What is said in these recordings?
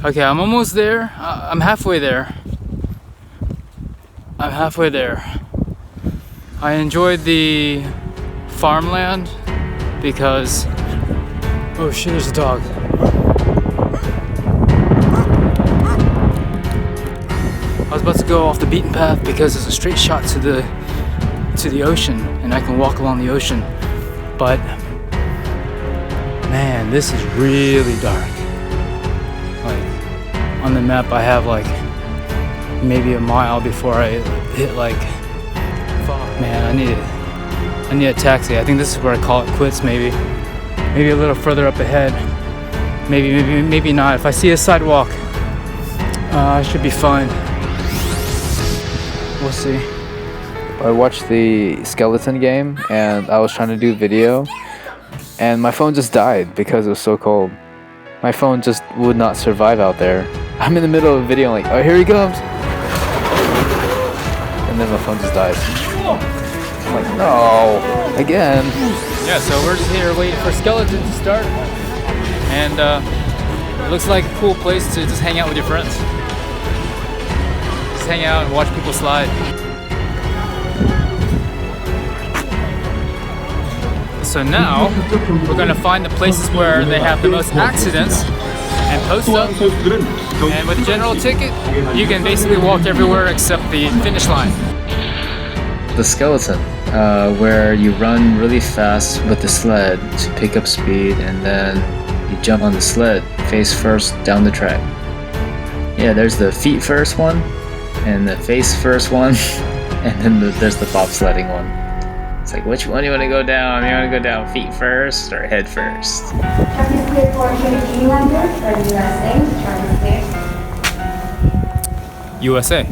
Okay, I'm almost there. I'm halfway there. I enjoyed the farmland because... Oh shit, there's a dog. I was about to go off the beaten path because there's a straight shot to the ocean and I can walk along the ocean. But man, this is really dark. Like on the map I have like maybe a mile before I hit like, fuck man, I need a taxi. I think this is where I call it quits maybe. Maybe a little further up ahead. Maybe not. If I see a sidewalk, I should be fine. We'll see. I watched the skeleton game and I was trying to do video and my phone just died because it was so cold. My phone just would not survive out there. I'm in the middle of a video like, oh, here he comes. And then my phone just dies. I'm like, no, again. Yeah, so we're just here waiting for skeleton to start. And it looks like a cool place to just hang out with your friends. Just hang out and watch people slide. So now we're gonna find the places where they have the most accidents and post them. And with a general ticket, you can basically walk everywhere except the finish line. The skeleton, where you run really fast with the sled to pick up speed and then you jump on the sled face first down the track. Yeah, there's the feet first one and the face first one and then there's the bobsledding one. It's like, which one do you want to go down? You want to go down feet first or head first? Traffic for England or USA? USA.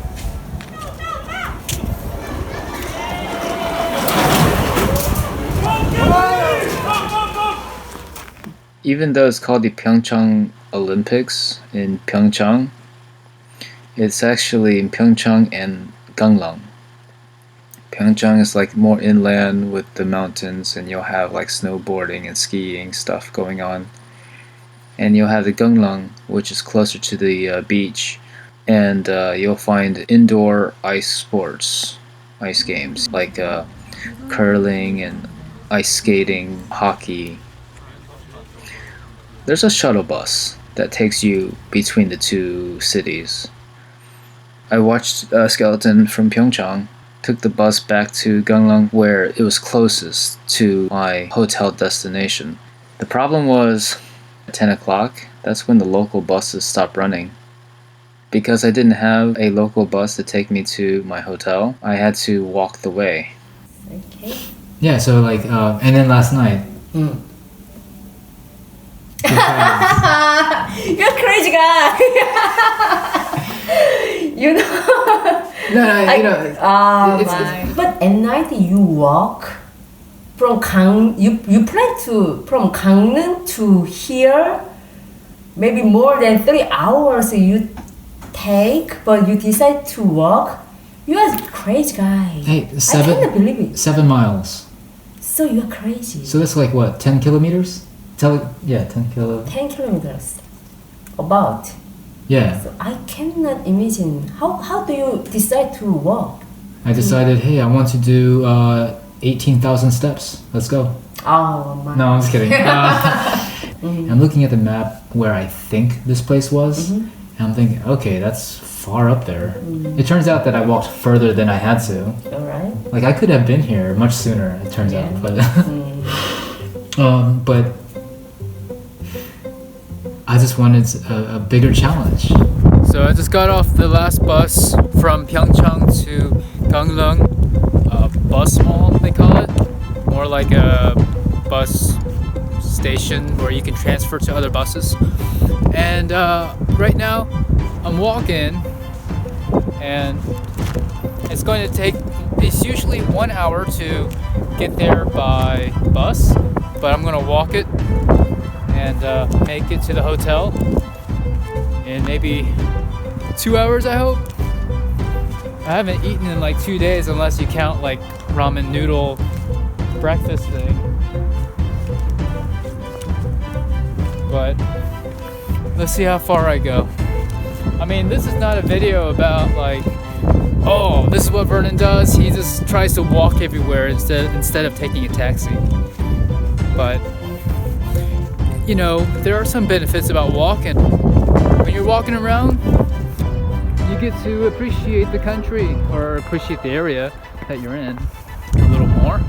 Even though it's called the PyeongChang Olympics in PyeongChang, it's actually in PyeongChang and Gangneung. PyeongChang is like more inland with the mountains and you'll have like snowboarding and skiing stuff going on. And you'll have the Gangneung, which is closer to the beach, and you'll find indoor ice sports, ice games like curling and ice skating, hockey. There's a shuttle bus that takes you between the two cities. I watched Skeleton from PyeongChang, took the bus back to Gangneung where it was closest to my hotel destination. The problem was at 10 o'clock, that's when the local buses stopped running. Because I didn't have a local bus to take me to my hotel, I had to walk the way. Okay. Yeah, so like, and then last night. You're a crazy guy. You know. No, you know. It's, but at night you walk from you plan to from Gangneung to here. Maybe more than 3 hours you take, but you decide to walk. You are a crazy guy. Hey, I cannot believe it. 7 miles. So you are crazy. So that's like what, 10 kilometers? 10 kilometers. 10 kilometers. About. Yeah. So I cannot imagine. How do you decide to walk? I decided, hey, I want to do 18,000 steps. Let's go. Oh my. No, I'm just kidding. I'm looking at the map where I think this place was, and I'm thinking, okay, that's far up there. It turns out that I walked further than I had to. Alright. Like I could have been here much sooner, it turns out, but but I just wanted a bigger challenge. So I just got off the last bus from PyeongChang to Gangneung, bus mall they call it, more like a bus station where you can transfer to other buses. And right now I'm walking, and it's usually 1 hour to get there by bus, but I'm gonna walk it and make it to the hotel in maybe 2 hours, I hope. I haven't eaten in like 2 days unless you count like ramen noodle breakfast thing. But Let's see how far I go. I mean, this is not a video about like, oh, this is what Vernon does. He just tries to walk everywhere instead of taking a taxi. But you know, there are some benefits about walking. When you're walking around, you get to appreciate the country or appreciate the area that you're in a little more.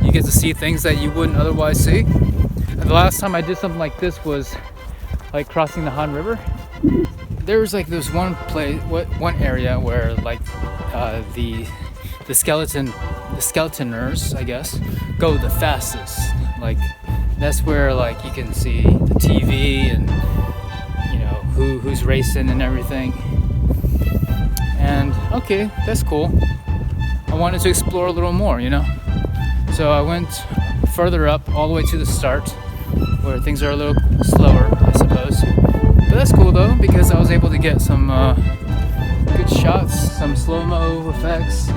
You get to see things that you wouldn't otherwise see. And the last time I did something like this was like crossing the Han River. There was like this one area where like the skeletoners, I guess, go the fastest. Like that's where like you can see the TV and you know who's racing and everything. And okay, that's cool. I wanted to explore a little more, you know. So I went further up all the way to the start, where things are a little slower, I suppose. But that's cool though, because I was able to get some good shots, some slow-mo effects.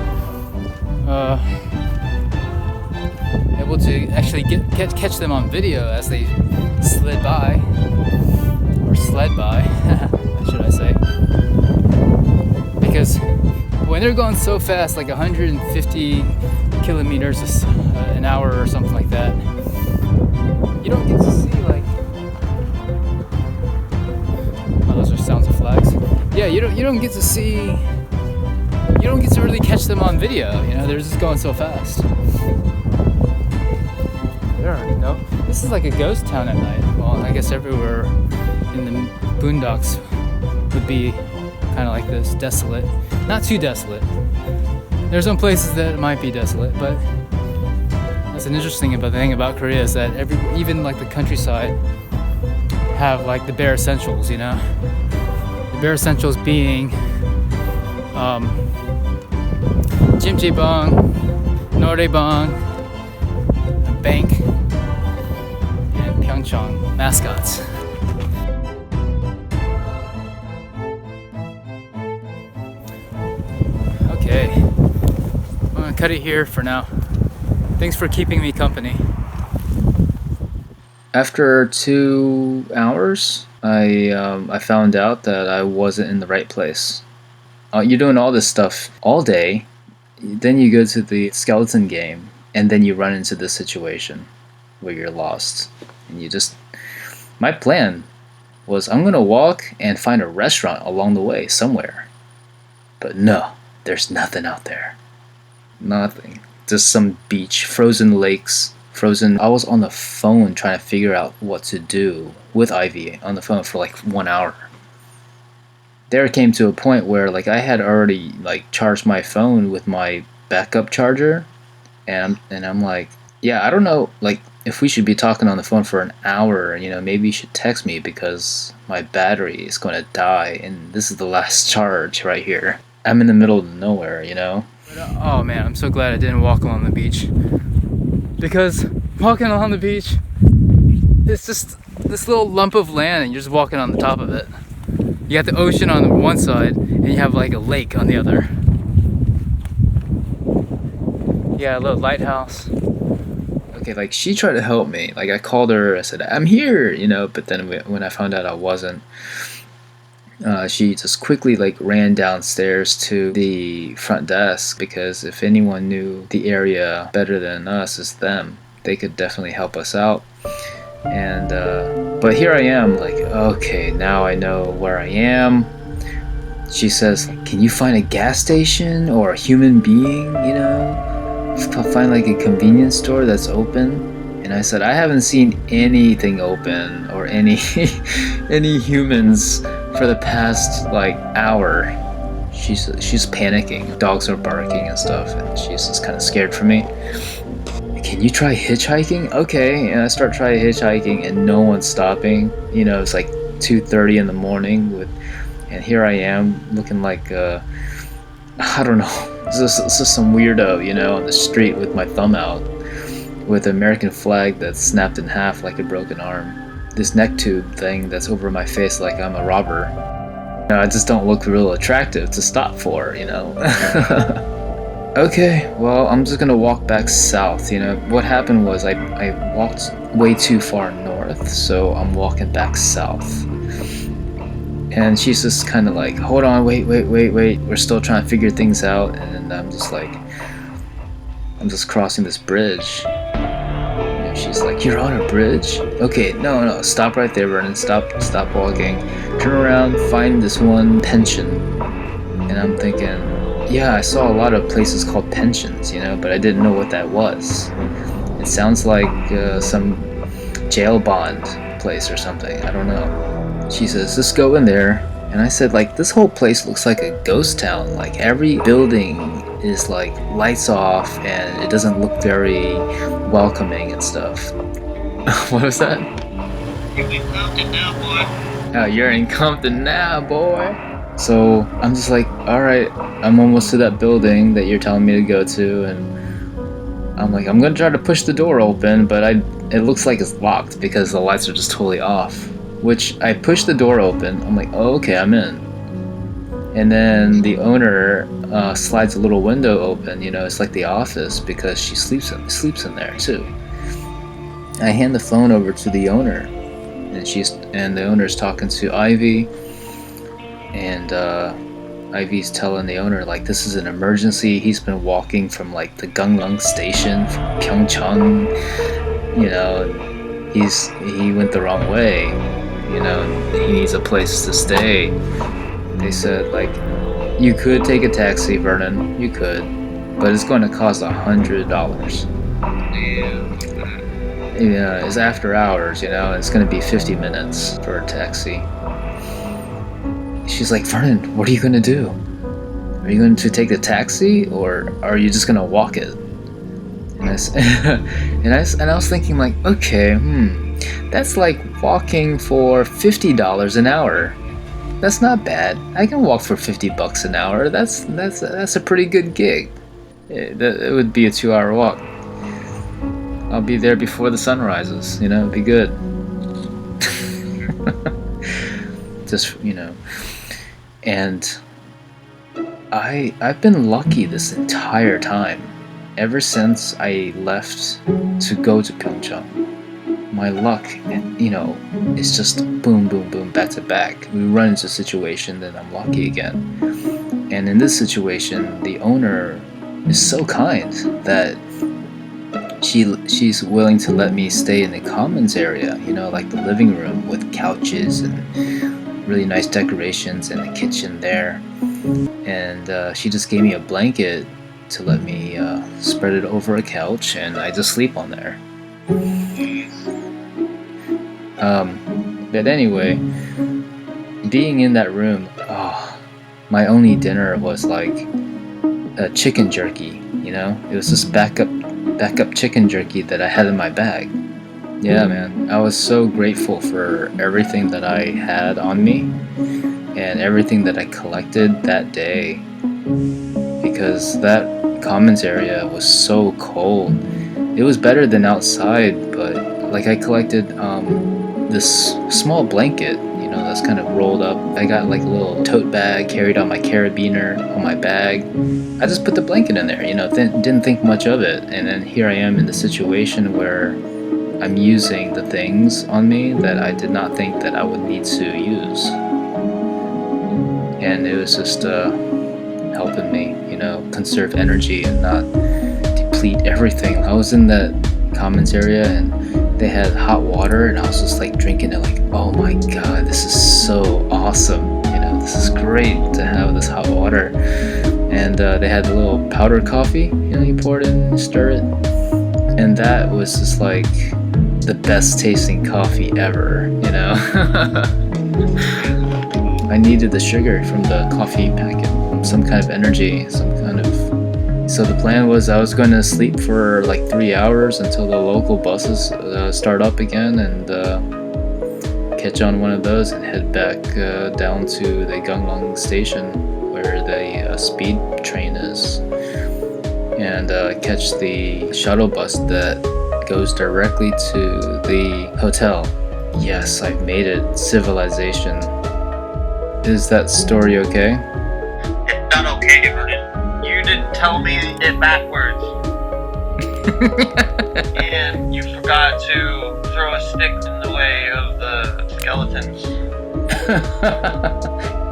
Able to actually catch them on video as they slid by, or sled by, should I say? Because when they're going so fast, like 150 kilometers an hour or something like that, you don't get to see like, oh, those are sounds of flags. Yeah, you don't get to see, you don't get to really catch them on video. You know, they're just going so fast. There are no. This is like a ghost town at night. Well, I guess everywhere in the boondocks would be kind of like this, desolate. Not too desolate. There's some places that might be desolate, but that's an interesting thing about Korea is that even like the countryside have like the bare essentials, you know. The bare essentials being jjimjilbang, noraebang, a bank, and PyeongChang mascots. Okay, I'm gonna cut it here for now. Thanks for keeping me company. After 2 hours, I found out that I wasn't in the right place. You're doing all this stuff all day, then you go to the skeleton game, and then you run into this situation where you're lost. And my plan was I'm gonna walk and find a restaurant along the way somewhere. But no, there's nothing out there. Nothing. Just some beach, frozen lakes, I was on the phone trying to figure out what to do with Ivy on the phone for like 1 hour. There it came to a point where like I had already like charged my phone with my backup charger, and I'm like, yeah, I don't know like if we should be talking on the phone for an hour, you know, maybe you should text me because my battery is going to die and this is the last charge right here. I'm in the middle of nowhere, you know. Oh man, I'm so glad I didn't walk along the beach, because walking along the beach, it's just this little lump of land and you're just walking on the top of it. You got the ocean on the one side and you have like a lake on the other. Yeah, a little lighthouse. Okay, like she tried to help me. Like I called her, I said, I'm here, you know, but then when I found out I wasn't, she just quickly like ran downstairs to the front desk, because if anyone knew the area better than us, it's them. They could definitely help us out. And but here I am, like, okay, now I know where I am. She says, can you find a gas station or a human being, you know? Find like a convenience store that's open. And I said, I haven't seen anything open or any humans for the past like hour. She's panicking. Dogs are barking and stuff, and she's just kind of scared for me. Can you try hitchhiking? Okay, and I start trying hitchhiking, and no one's stopping. You know, it's like 2:30 in the morning, and here I am looking like I don't know, it's just some weirdo, you know, on the street with my thumb out, with an American flag that's snapped in half like a broken arm. This neck tube thing that's over my face like I'm a robber. You know, I just don't look real attractive to stop for, you know. Okay, well, I'm just gonna walk back south, you know. What happened was I walked way too far north, so I'm walking back south. And she's just kind of like, hold on, wait, we're still trying to figure things out. And I'm just like, I'm just crossing this bridge. And she's like, you're on a bridge? Okay, no, stop right there, Vernon. Stop walking. Turn around, find this one pension. And I'm thinking, yeah, I saw a lot of places called pensions, but I didn't know what that was. It sounds like some jail bond place or something. I don't know. She says, just go in there. And I said, like, this whole place looks like a ghost town. Like, every building is like lights off and it doesn't look very welcoming and stuff. What was that? You're in Compton now, boy. Oh, you're in Compton now, boy. So I'm just like, alright, I'm almost to that building that you're telling me to go to, and I'm like, I'm gonna try to push the door open, but it looks like it's locked because the lights are just totally off. Which I push the door open, I'm like, oh, okay, I'm in. And then the owner slides a little window open, it's like the office because she sleeps in there too. I hand the phone over to the owner, and the owner's talking to Ivy, and Ivy's telling the owner, like, this is an emergency. He's been walking from like the Ganglong station from PyeongChang, he went the wrong way, he needs a place to stay. They said, like, you could take a taxi, Vernon, you could, but it's going to cost $100. Yeah, it's after hours, it's going to be 50 minutes for a taxi. She's like, Vernon, what are you going to do? Are you going to take the taxi, or are you just going to walk it? And I was thinking, like, okay, that's like walking for $50 an hour. That's not bad. I can walk for $50 an hour. That's a pretty good gig. It would be a 2-hour walk. I'll be there before the sun rises. It'd be good. Just and I've been lucky this entire time. Ever since I left to go to PyeongChang, my luck, is just boom, boom, boom, back to back. We run into a situation, then I'm lucky again. And in this situation, the owner is so kind that she's willing to let me stay in the commons area, like the living room with couches and really nice decorations and the kitchen there. And she just gave me a blanket to let me spread it over a couch, and I just sleep on there. But anyway, being in that room, my only dinner was like a chicken jerky, It was just backup chicken jerky that I had in my bag. Yeah, man, I was so grateful for everything that I had on me and everything that I collected that day, because that commons area was so cold. It was better than outside, but like I collected this small blanket, that's kind of rolled up. I got like a little tote bag, carried on my carabiner on my bag. I just put the blanket in there, didn't think much of it. And then here I am in the situation where I'm using the things on me that I did not think that I would need to use. And it was just helping me, conserve energy and not deplete everything. I was in that commons area and they had hot water, and I was just like drinking it like, oh my god, this is so awesome. This is great to have this hot water. And they had a little powdered coffee, you pour it in, stir it. And that was just like the best tasting coffee ever, I needed the sugar from the coffee packet, some kind of energy, So the plan was I was going to sleep for like 3 hours until the local buses start up again, and catch on one of those and head back down to the Ganglong station where the speed train is, and catch the shuttle bus that goes directly to the hotel. Yes, I've made it. Civilization. Is that story okay? It's not okay, Vernon. You didn't tell me it backwards. And you forgot to throw a stick in the way of the skeletons. You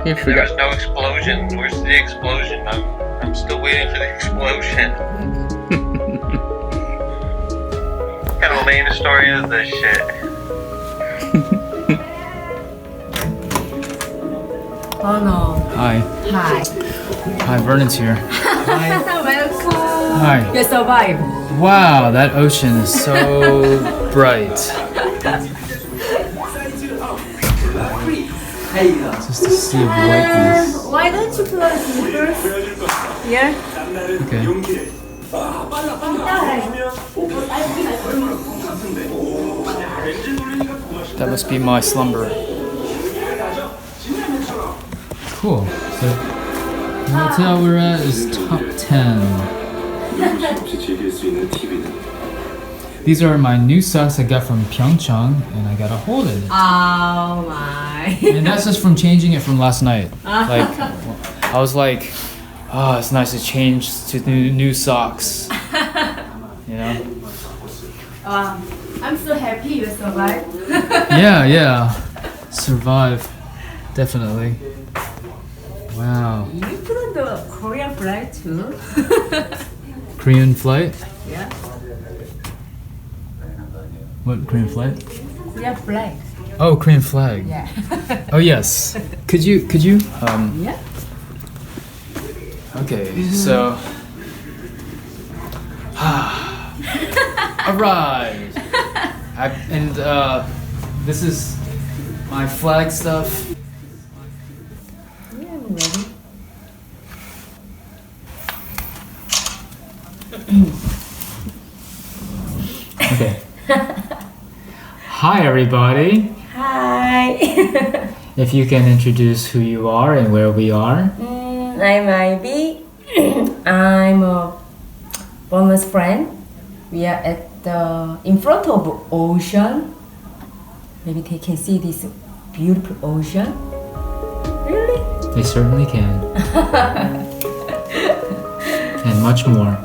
There forgot. was no explosion. Where's the explosion? I'm still waiting for the explosion. What kind of lame story is this shit? Oh no. Hi. Hi. Hi, Vernon's here. Welcome. Hi. You survived. Wow, that ocean is so bright. Just a sea of whiteness. Why don't you put on slippers? Here? Okay. That must be my slumber. Cool. So the hotel we're at is top 10. These are my new socks I got from PyeongChang, and I got a hole in it. Oh my. And that's just from changing it from last night. Like, I was like, oh, it's nice to change to new socks. You know? I'm so happy you survived. Yeah. Survive. Definitely. Wow. You put on the Korean flag too? Korean flight? Yeah. What Korean flight? Korean flag. Oh, Korean flag. Yeah. Oh yes. Could you? Yeah. Okay. So. Arrived. This is my flag stuff. Yeah, I'm ready. Okay. Hi everybody. Hi. If you can introduce who you are and where we are. I'm Ivy. I'm a bonus friend. We are at in front of ocean. Maybe they can see this beautiful ocean. Really? They certainly can. And much more.